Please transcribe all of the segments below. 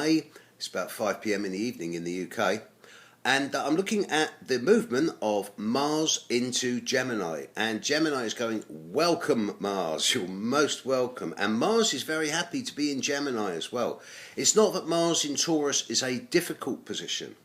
May. It's about 5 p.m. in the evening in the UK. And I'm looking at the movement of Mars into Gemini. And Gemini is going, welcome Mars, you're most welcome. And Mars is very happy to be in Gemini as well. It's not that Mars in Taurus is a difficult position.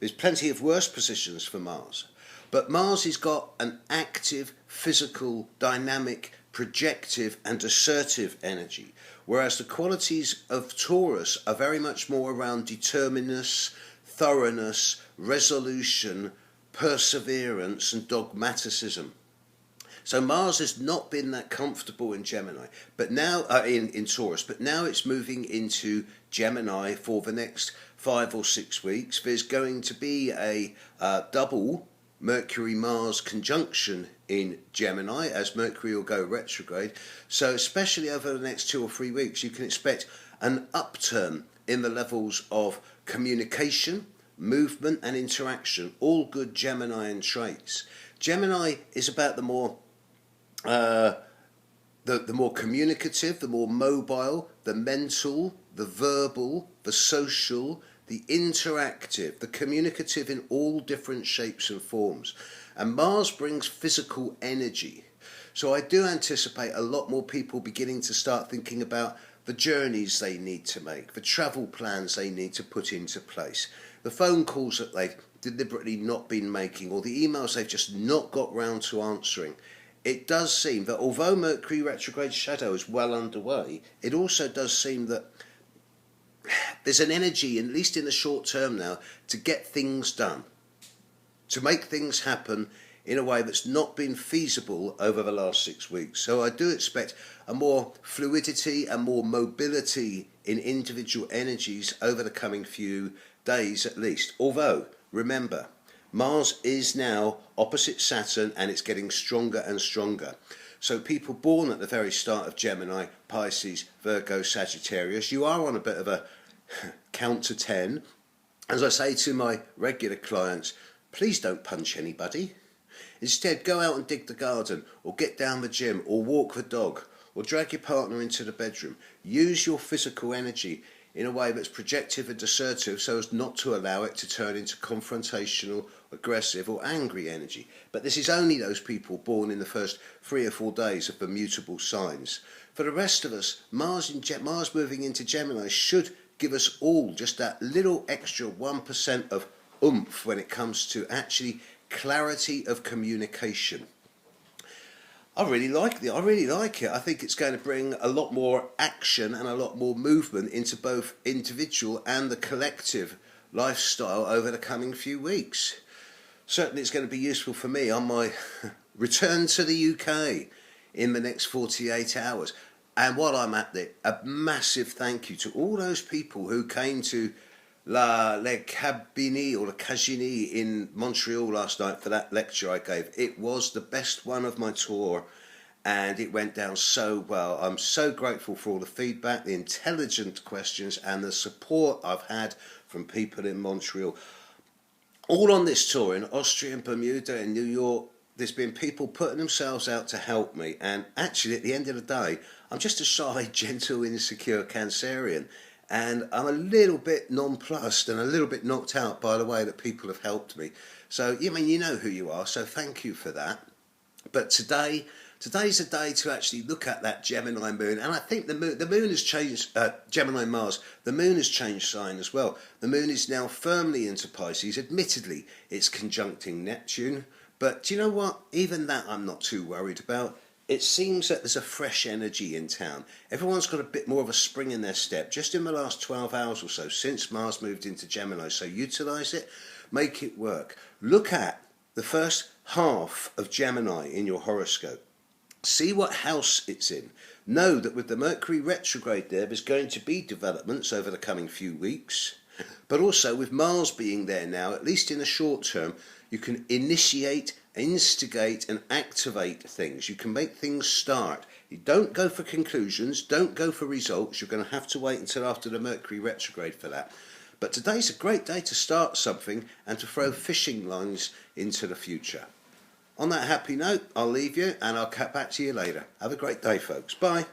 There's plenty of worse positions for Mars. But Mars has got an active, physical, dynamic, projective and assertive energy. Whereas the qualities of Taurus are very much more around determinedness, thoroughness, resolution, perseverance and dogmaticism. So Mars has not been that comfortable in Gemini, but now in Taurus, but now it's moving into Gemini for the next 5 or 6 weeks. There's going to be a double Mercury-Mars conjunction in Gemini as Mercury will go retrograde. So especially over the next 2 or 3 weeks, you can expect an upturn in the levels of communication, movement and interaction, all good Geminian traits. Gemini is about the more communicative, the more mobile, the mental, the verbal, the social, the interactive, the communicative in all different shapes and forms. And Mars brings physical energy. So I do anticipate a lot more people beginning to start thinking about the journeys they need to make, the travel plans they need to put into place, the phone calls that they've deliberately not been making, or the emails they've just not got round to answering. It does seem that although Mercury retrograde shadow is well underway, it also does seem that there's an energy, at least in the short term now, to get things done, to make things happen in a way that's not been feasible over the last 6 weeks. So I do expect a more fluidity and more mobility in individual energies over the coming few days at least. Although, remember, Mars is now opposite Saturn and it's getting stronger and stronger. So people born at the very start of Gemini, Pisces, Virgo, Sagittarius, you are on a bit of a count to 10. As I say to my regular clients, please don't punch anybody. Instead, go out and dig the garden, or get down the gym, or walk the dog, or drag your partner into the bedroom. Use your physical energy in a way that's projective and assertive so as not to allow it to turn into confrontational, aggressive or angry energy. But this is only those people born in the first 3 or 4 days of the mutable signs. For the rest of us, Mars moving into Gemini should give us all just that little extra 1% of oomph when it comes to actually clarity of communication. I really like it. I think it's going to bring a lot more action and a lot more movement into both individual and the collective lifestyle over the coming few weeks. Certainly it's going to be useful for me on my return to the UK in the next 48 hours. And while I'm at it, a massive thank you to all those people who came to Le Cabinet or Le Cabinet in Montreal last night for that lecture I gave. It was the best one of my tour and it went down so well. I'm so grateful for all the feedback, the intelligent questions and the support I've had from people in Montreal. All on this tour in Austria and Bermuda and New York, there's been people putting themselves out to help me, and actually at the end of the day I'm just a shy, gentle, insecure Cancerian. And I'm a little bit nonplussed and a little bit knocked out by the way that people have helped me. So, you know who you are, so thank you for that. But today's a day to actually look at that Gemini moon. And I think the moon has changed, Gemini Mars, the moon has changed sign as well. The moon is now firmly into Pisces. Admittedly, it's conjuncting Neptune. But do you know what? Even that I'm not too worried about. It seems that there's a fresh energy in town. Everyone's got a bit more of a spring in their step just in the last 12 hours or so since Mars moved into Gemini. So utilise it, make it work. Look at the first half of Gemini in your horoscope. See what house it's in. Know that with the Mercury retrograde there's going to be developments over the coming few weeks. But also with Mars being there now, at least in the short term, you can initiate, instigate and activate things. You can make things start. You don't go for conclusions, don't go for results. You're going to have to wait until after the Mercury retrograde for that. But today's a great day to start something and to throw fishing lines into the future. On that happy note, I'll leave you and I'll cut back to you later. Have a great day, folks. Bye.